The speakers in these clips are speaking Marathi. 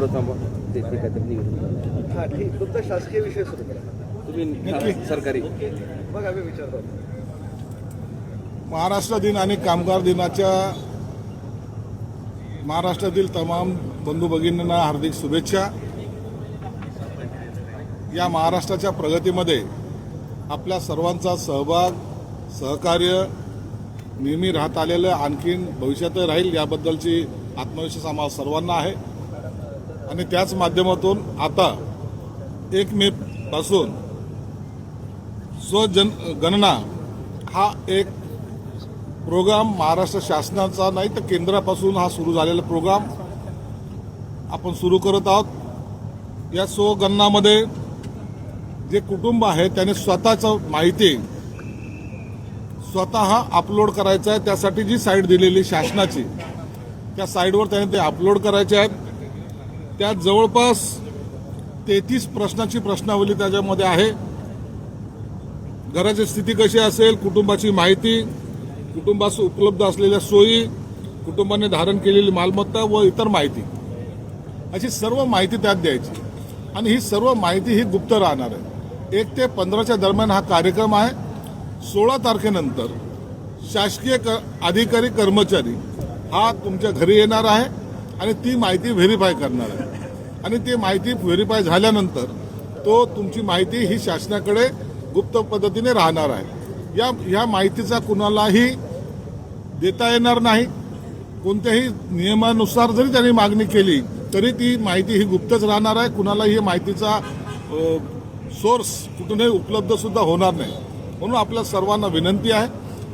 ते काहीतरी निवेदन. हां ठीक, तुमचा शासकीय विषय सुरू करा. तुम्ही सरकारी मग आम्ही विचारतो. महाराष्ट्र दिन आणि कामगार दिनाच्या महाराष्ट्रातील तमाम बंधू भगिनींना हार्दिक शुभेच्छा. या महाराष्ट्राच्या प्रगतीमध्ये आपल्या सर्वांचा सहभाग सहकार्य नेहमी राहत आलेलं आणखीन भविष्यातही राहील याबद्दलची आत्मविश्वास आम्हाला सर्वांना आहे. आणि त्याच माध्यमातून आता 1 मे पासून स्वजनगणना हा एक प्रोग्राम महाराष्ट्र शासनाचा नाही तर केंद्रापासून हा सुरू झालेला प्रोग्राम आपण सुरू करत आहोत. या स्वगणनामध्ये जे कुटुंब आहे त्याने स्वतःचं माहिती स्वतः अपलोड करायचं आहे. त्यासाठी जी साईट दिलेली शासनाची त्या साईटवर त्याने ते अपलोड करायचे आहेत. त्यात जवळपास 33 प्रश्नाची प्रश्नावली त्याच्यामध्ये आहे. घराची स्थिती कशी असेल, कुटुंबाची माहिती, कुटुंबास उपलब्ध असलेल्या सोयी, कुटुंबाने धारण केलेली मालमत्ता व इतर माहिती, अशी सर्व माहिती त्यात द्यायची. आणि ही सर्व माहिती ही गुप्त राहणार आहे. 1 ते 15च्या दरम्यान हा कार्यक्रम आहे. 16 तारखेनंतर शासकीय अधिकारी कर्मचारी हा तुमच्या घरी येणार आहे आणि ती माहिती व्हेरीफाय करणार आहे. आणि ती माहिती व्हेरीफाय झाल्यानंतर तो तुमची माहिती ही शासनाकडे गुप्त पद्धतीने राहणार आहे. या माहितीचा कुणालाही देता येणार नाही. कोणत्याही नियमानुसार जरी त्यांनी मागणी केली तरी ती माहिती ही गुप्तच राहणार आहे. कुणालाही माहितीचा सोर्स कुठूनही उपलब्ध सुद्धा होणार नाही. म्हणून आपल्या सर्वांना विनंती आहे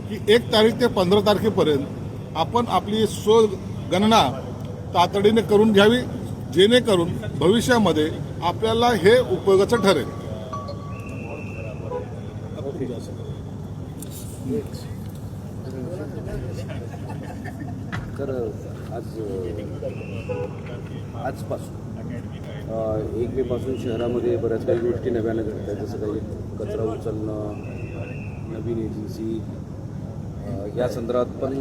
की 1 तारीख ते 15 तारखेपर्यंत आपण आपली स्वगणना तातडीने करून घ्यावी, जेणेकरून भविष्यामध्ये आपल्याला हे उपयोगाचं ठरेल. तर आजपासून 1 मे पासून शहरामध्ये बऱ्याच काही गोष्टी नव्यानं घडत आहेत. जसं काही कचरा उचलणं, नवीन एजन्सी या संदर्भात पण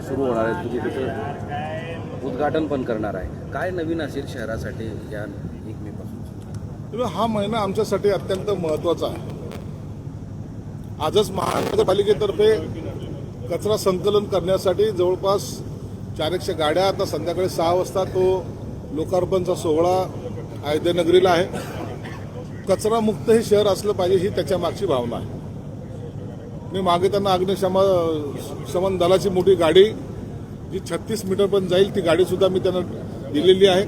सुरू होणार आहे. तुम्ही त्याचं उद्घाटन पण करणार आहे. काय नवीन असेल शहरासाठी या 1 मे पासून? हा महिना आमच्यासाठी अत्यंत महत्त्वाचा आहे. आजच महानगरपालिकेतर्फे कचरा संकलन करण्यासाठी जवळपास 400 गाड्या, आता संध्याकाळी 6 वाजता तो लोकार्पणचा सोहळा अयोध्येनगरीला आहे. कचरामुक्त हे शहर असलं पाहिजे ही त्याच्या मागची भावना आहे. मी मागे त्यांना अग्निशमन दलाची मोठी गाडी जी 36 मीटरपर्यंत जाईल ती गाडीसुद्धा मी त्यांना दिलेली आहे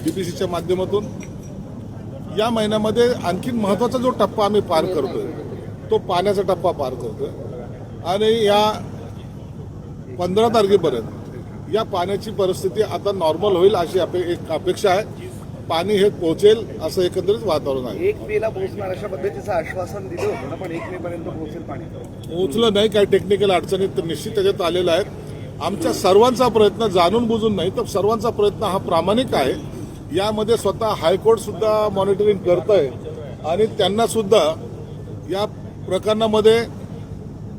डीपीसीच्या माध्यमातून. या महिन्यामध्ये आणखीन महत्त्वाचा जो टप्पा आम्ही पार करतोय तो पाण्याचा टप्पा पार करतोय. आणि या 15 तारखेपर्यंत या पाण्याची परिस्थिती आता नॉर्मल होईल अशी एक अपेक्षा आहे. पाणी हे पोहोचेल असं एकंदरीत वातावरण आहे. 1 मेला पोहोचणार अशा पद्धतीचं आश्वासन दिलं होतं ना, पण 1 मे पर्यंत पोहोचेल पाणी. पोहोचलं नाही. काही टेक्निकल अडचणी तर निश्चित त्याच्यात आलेल्या आहेत. आमच्या सर्वांचा प्रयत्न जाणून बुजून नाही तर सर्वांचा प्रयत्न हा प्रामाणिक आहे. यामध्ये स्वतः हायकोर्ट सुद्धा मॉनिटरिंग करत आहे आणि त्यांना सुद्धा या प्रकरणामध्ये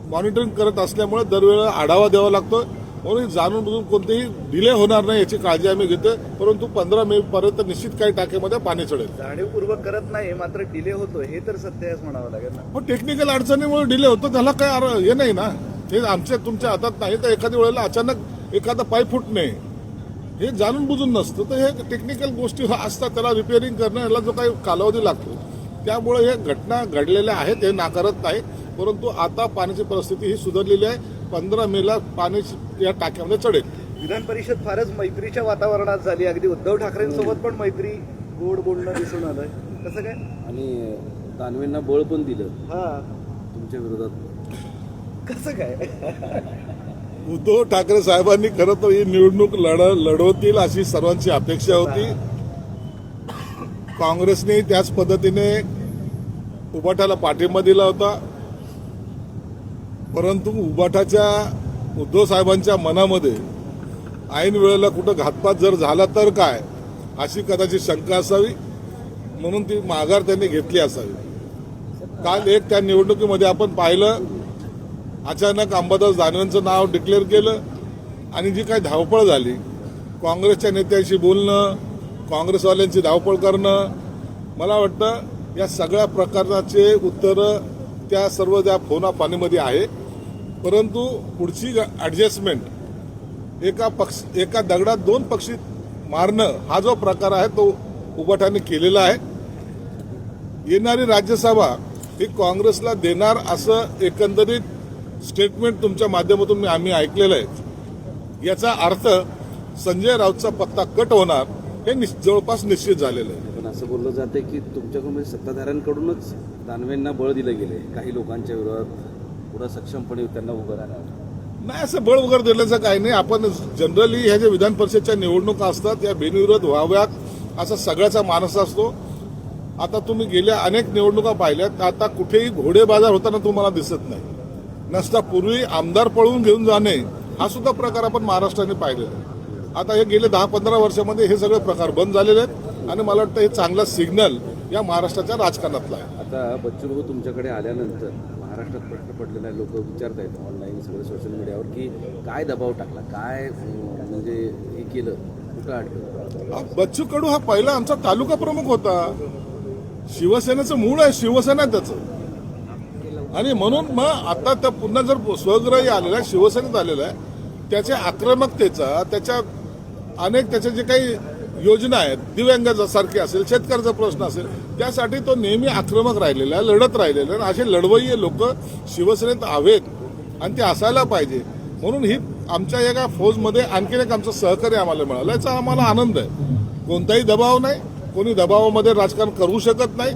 मॉनिटरिंग करत असल्यामुळे दरवेळेला आढावा द्यावा लागतो. म्हणून जाणून बुजून कोणतेही डिले होणार नाही याची काळजी आम्ही घेतोय. परंतु 15 मे पर्यंत निश्चित काही टाकेमध्ये पाणी चढेल. जाणीवपूर्वक करत नाही मात्र डिले होतो हे तर सत्य आहे म्हणावं लागेल ना. पण टेक्निकल अडचणीमुळे डिले होतो त्याला काय हे नाही ना. हे आमच्या तुमच्या हातात नाही. तर एखाद्या वेळेला अचानक एखादा पाईप फुटणे हे जाणून बुजून नसतं. तर हे टेक्निकल गोष्टी असतात. त्याला रिपेअरिंग करणं याला जो काही कालावधी लागतो त्यामुळे हे घटना घडलेल्या आहेत हे नाकारत नाही. परंतु आता पाण्याची परिस्थिती ही सुधारलेली आहे. 15 मेला पाणी या टाक्यामध्ये चढेल. विधान परिषद फारच मैत्रीच्या वातावरणात झाली. अगदी उद्धव ठाकरेंसोबत पण मैत्री गोड बोलणं दिसून आलंय. कसं काय? आणि दानवेंना बळ पण दिलं हा, तुमच्या विरोधात. कसं काय? उद्धव ठाकरे साहेबांनी खरं तर ही निवडणूक लढवतील अशी सर्वांची अपेक्षा होती. काँग्रेसने त्याच पद्धतीने उबाठाला पाठिंबा दिला होता. परंतु उबाठाच्या उद्धव साहेबांच्या मनामध्ये ऐन वेळेला कुठं घातपात जर झाला तर काय अशी कदाचित शंका असावी. म्हणून ती माघार त्यांनी घेतली असावी. काल त्या निवडणुकीमध्ये आपण पाहिलं अचानक अंबादास दानवेंचं नाव डिक्लेअर केलं आणि जी काही धावपळ झाली काँग्रेसच्या नेत्यांशी बोलणं, काँग्रेसवाल्यांची धावपळ करणं, मला वाटतं या सगळ्या प्रकारचे उत्तरं त्या सर्व त्या फोनापानीमध्ये आहे. परंतु पुढची ॲडजस्टमेंट एका दगडात दोन पक्षी मारणं हा जो प्रकार आहे तो उबाठाने केलेला आहे. येणारी राज्यसभा ही काँग्रेसला देणार असं एकंदरीत स्टेटमेंट तुमच्या माध्यमातून आम्ही ऐकलेलं आहे. याचा अर्थ संजय राऊतचा पत्ता कट होणार हे जवळपास निश्चित झालेलं आहे. पण असं बोललं जाते की तुमच्याकडून म्हणजे सत्ताधाऱ्यांकडूनच दानवेंना बळ दिलं गेले, काही लोकांच्या विरोधात पुढे सक्षमपणे त्यांना उभं राहणार नाही. असं बळ वगैरे दिल्याचं काही नाही. आपण जनरली ह्या ज्या विधान परिषदच्या निवडणुका असतात या बिनविरोध व्हाव्यात असा सगळ्याचा मानस असतो. आता तुम्ही गेल्या अनेक निवडणुका पाहिल्यात, आता कुठेही घोडेबाजार होताना तुम्हाला दिसत नाही. नसता पूर्वी आमदार पळवून घेऊन जाणे हा सुद्धा प्रकार आपण महाराष्ट्राने पाहिलेला आहे. आता हे गेले 10-15 वर्षामध्ये हे सगळे प्रकार बंद झालेले आहेत आणि मला वाटतं हे चांगला सिग्नल या महाराष्ट्राच्या राजकारणातला आहे. आता बच्चू भाऊ तुमच्याकडे आल्यानंतर महाराष्ट्रात प्रश्न पडलेला आहे, लोक विचारत आहेत ऑनलाईन सगळे सोशल मीडियावर की काय दबाव टाकला, काय म्हणजे हे केलं, कुठं अडकलं. बच्चू कडू हा पहिला आमचा तालुका प्रमुख होता. शिवसेनेचं मूळ आहे, शिवसेना आहे त्याचं. आणि म्हणून मग आता त्या पुन्हा जर स्वग्रही आलेला आहे, शिवसेनेत आलेला आहे, त्याच्या आक्रमकतेचा, त्याच्या अनेक त्याच्या जे काही योजना आहेत, दिव्यांगासारखे असेल, शेतकऱ्याचा प्रश्न असेल, त्यासाठी तो नेहमी आक्रमक राहिलेला आहे, लढत राहिलेला आहे. असे लढवय्ये लोक शिवसेनेत हवेत आणि ते असायला पाहिजे. म्हणून ही आमच्या एका फौजमध्ये आणखीन एक आमचं सहकार्य आम्हाला मिळालं, याचा आम्हाला आनंद आहे. कोणताही दबाव नाही, कोणी दबावामध्ये राजकारण करू शकत नाही.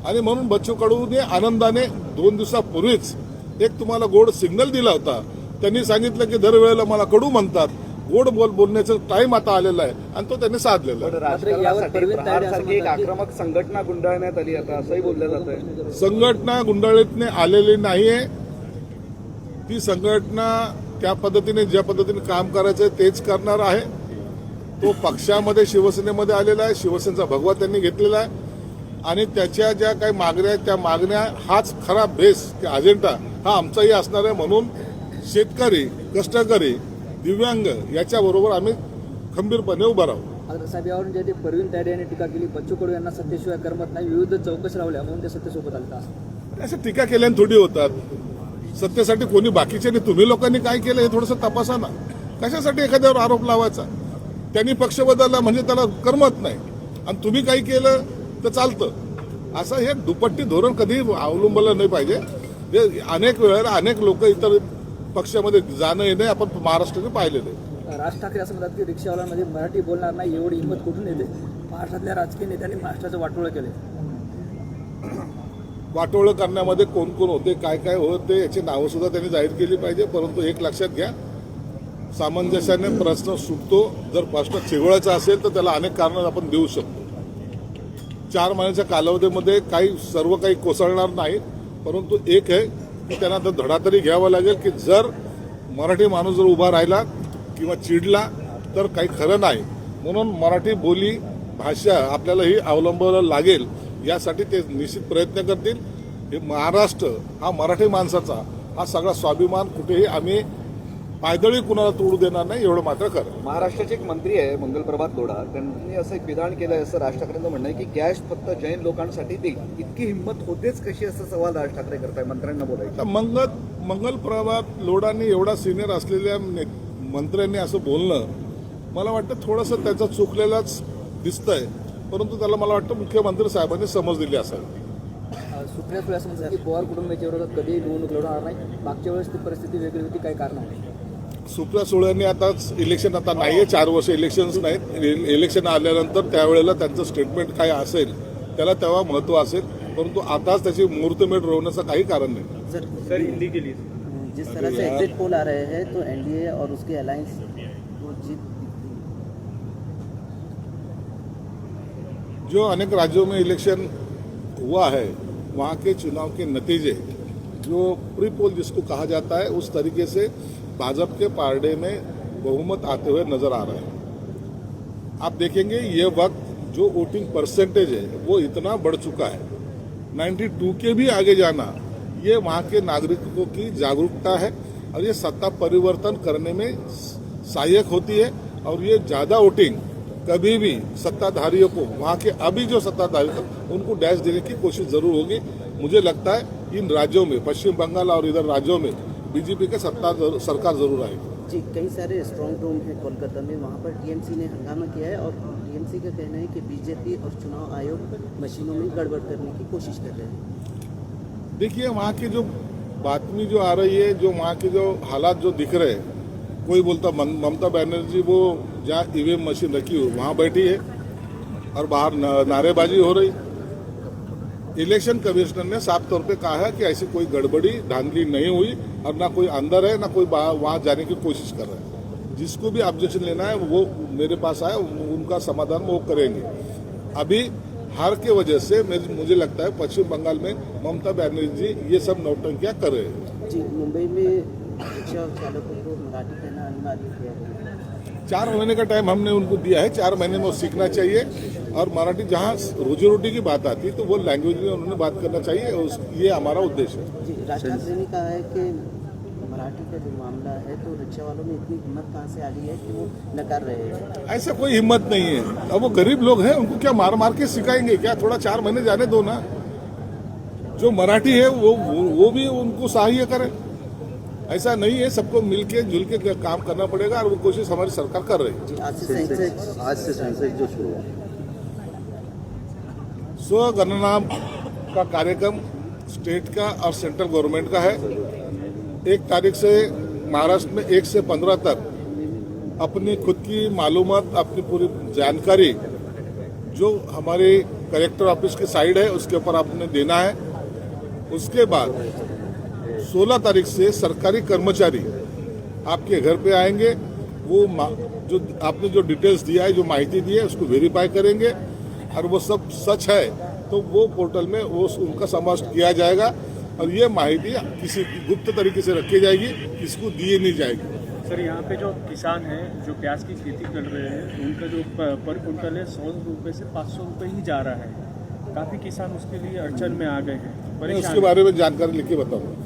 आणि म्हणून बच्चू कडूने आनंदाने 2 दिवसापूर्वीच एक तुम्हाला गोड सिग्नल दिला होता. त्यांनी सांगितलं की दरवेळेला मला कडू म्हणतात, गोड बोलण्याचं टाइम आता आलेला आहे आणि तो त्यांनी साधलेला आहे. राजकारणासाठी प्रहारसारखी एक आक्रमक संघटना गुंडाळण्यात आली आता असंही बोललं जात आहे. संघटना गुंडाळीतने आलेली नाहीये. ती संघटना त्या पद्धतीने ज्या पद्धतीने काम करायचं तेच करणार आहे. तो पक्षामध्ये शिवसेनेमध्ये आलेला आहे, शिवसेनेचा भगवा त्यांनी घेतलेला आहे आणि त्याच्या ज्या काही मागण्या आहेत त्या मागण्या हाच खरा बेस अजेंडा हा आमचाही असणार आहे. म्हणून शेतकरी, कष्टकरी, दिव्यांग याच्याबरोबर आम्ही खंबीरपणे उभं राहू. अग्र साहेब यावरून जे परवीन तायडे यांनी टीका केली, बच्चू कडू यांना सत्तेशिवाय करमत नाही, विविध चौकशी लावल्या म्हणून ते सत्तेसोबत आले का? अशा टीका केल्याने थोडी होतात. सत्तेसाठी कोणी बाकीचे नाही, तुम्ही लोकांनी काय केलं हे थोडंसं तपासा ना. कशासाठी एखाद्यावर आरोप लावायचा? त्यांनी पक्ष बदलला म्हणजे त्याला करमत नाही आणि तुम्ही काही केलं तर चालतं, असं हे दुपट्टी धोरण कधी अवलंबलं नाही पाहिजे. हे अनेक वेळेला अनेक लोक इतर पक्षामध्ये जाणं येणे आपण महाराष्ट्राने पाहिलेलं आहे. राज ठाकरे असं म्हणतात की रिक्षावाल्यांमध्ये मराठी बोलणार नाही, एवढी हिंमत कुठून येते? महाराष्ट्रातल्या राजकीय नेत्यांनी महाराष्ट्राचं वाटोळं केले. वाटोळं करण्यामध्ये कोण कोण होते, काय काय होते याची नावं सुद्धा त्यांनी जाहीर केली पाहिजे. परंतु एक लक्षात घ्या, सामंजस्याने प्रश्न सुटतो. जर प्रश्न चिघळायचा असेल तर त्याला अनेक कारणं आपण देऊ शकतो. 4 महिन्याच्या कालावधीमध्ये सर्व काही कोसळणार नाही. परंतु एक आहे की त्यांना तर धडा तरी घ्यावा लागेल की जर मराठी माणूस जर उभा राहिला किंवा चिडला तर काही खरं नाही. म्हणून मराठी बोली भाषा आपल्याला ही अवलंबायला लागेल. यासाठी ते निश्चित प्रयत्न करतील. हे महाराष्ट्र हा मराठी माणसाचा हा सगळा स्वाभिमान कुठेही आम्ही पायदळी कुणाला तोडू देणार नाही, एवढं मात्र खरं. महाराष्ट्राचे एक मंत्री आहे मंगलप्रभात लोढा, त्यांनी असं एक विधान केलंय असं राज ठाकरेंचं म्हणणं आहे की गॅस फक्त जैन लोकांसाठी देईल. इतकी हिंमत होतेच कशी असा सवाल राज ठाकरे करताय मंत्र्यांना बोलायचं. मंगलप्रभात लोढांनी एवढा सिनियर असलेल्या मंत्र्यांनी असं बोलणं मला वाटतं थोडंसं त्याचा चुकलेलाच दिसतंय. परंतु त्याला मला वाटतं मुख्यमंत्री साहेबांनी समज दिली असावी. सुप्रिया सुळे असं म्हणतात की पवार कुटुंबाच्या विरोधात कधीही निवडणूक लढवणार नाही. मागच्या वेळेस ती परिस्थिती वेगळी होती, काय कारण आहे? सुप्रिया सुळेंनी आताच इलेक्शन आता नाहीये, 4 वर्ष इलेक्शन्स नाहीत. इलेक्शन आल्यानंतर त्यावेळेला त्यांचं स्टेटमेंट काय असेल त्याला तेव्हा महत्व असेल. परंतु आताच त्याची मुहूर्तमेढ रोवण्याचं काही कारण नाही. सर हिंदी केली जिस तरह से एग्जिट पोल आ रहे हैं तो एनडीए और उसके अलायंस को जीत जो अनेक राज्यों में इलेक्शन हुआ है वहाँ के चुनाव के नतीजे जो प्री पोल जिसको कहा जाता है उस तरीके से भाजपा के पार्डे में बहुमत आते हुए नजर आ रहा है. आप देखेंगे ये वक्त जो वोटिंग परसेंटेज है वो इतना बढ़ चुका है, 92 के भी आगे जाना ये वहाँ के नागरिकों की जागरूकता है और ये सत्ता परिवर्तन करने में सहायक होती है. और ये ज़्यादा वोटिंग कभी भी सत्ताधारियों को, वहां के अभी जो सत्ताधारी उनको डैश देने की कोशिश जरूर होगी। मुझे लगता है इन राज्यों में, पश्चिम बंगाल और इधर राज्यों में बीजेपी का सरकार जरूर आएगी। जी, कई सारे स्ट्रॉन्ग रूम है कोलकाता में, वहाँ पर टीएमसी ने हंगामा किया है और टीएमसी का कहना है कि बीजेपी और चुनाव आयोग मशीनों में गड़बड़ करने की कोशिश कर रहे हैं। देखिए, वहाँ की जो बातमी जो आ रही है, जो वहाँ के जो हालात जो दिख रहे हैं, कोई बोलता ममता बनर्जी वो जहाँ ईवीएम मशीन रखी हुई वहाँ बैठी है और बाहर नारेबाजी हो रही। इलेक्शन कमिश्नर ने साफ तौर पे कहा है कि ऐसी कोई गड़बड़ी धांधली नहीं हुई और ना कोई अंदर है ना कोई वहां जाने की कोशिश कर रहा है। जिसको भी ऑब्जेक्शन लेना है वो मेरे पास आए, उनका समाधान वो करेंगे। अभी हार के वजह से मुझे लगता है पश्चिम बंगाल में ममता बनर्जी ये सब नौटंकियां कर रहे हैं। जी, मुंबई में रिक्शा चालकों को मराठी कहना अनिवार्य किया गया है। 4 महीने का टाइम हमने उनको दिया है, 4 महीने में वो सीखना चाहिए और मराठी जहाँ रोजी रोटी की बात आती है तो वो लैंग्वेज में उन्होंने बात करना चाहिए। ये हमारा उद्देश्य है। जी, राज ठाकरे ने कहा है कि मराठी का जो मामला है तो रिक्शा वालों में इतनी हिम्मत कहाँ से आ रही है कि वो नकार रहे हैं। ऐसा कोई हिम्मत नहीं है। अब वो गरीब लोग हैं, उनको क्या मार मार के सिखाएंगे क्या? थोड़ा 4 महीने जाने दो ना। जो मराठी है वो भी उनको सहाय्य करे। ऐसा नहीं है, सबको मिलके जुल के काम करना पड़ेगा और वो कोशिश हमारी सरकार कर रही है। जी, आज से सेंसेक्स जो शुरू हुआ, स्वगणना का कार्यक्रम स्टेट का और सेंट्रल गवर्नमेंट का है। 1 तारीख से महाराष्ट्र में 1 से 15 तक अपनी खुद की मालूमात, अपनी पूरी जानकारी जो हमारे कलेक्टर ऑफिस की साइड है उसके ऊपर आपने देना है। उसके बाद 16 तारीख से सरकारी कर्मचारी आपके घर पे आएंगे। वो जो आपने जो डिटेल्स दिया है, जो माहिती दी है, उसको वेरीफाई करेंगे और वो सब सच है तो वो पोर्टल में वो उनका समावेश किया जाएगा और ये माहिती किसी गुप्त तरीके से रखी जाएगी, किसको दिए नहीं जाएगी। सर, यहाँ पे जो किसान हैं जो प्याज की खेती कर रहे हैं उनका जो पर कुंटल है 100 रुपये से 500 रुपये ही जा रहा है। काफ़ी किसान उसके लिए अड़चन में आ गए हैं, मैं परेशान उसके बारे में जानकारी लिख के बताऊंगा।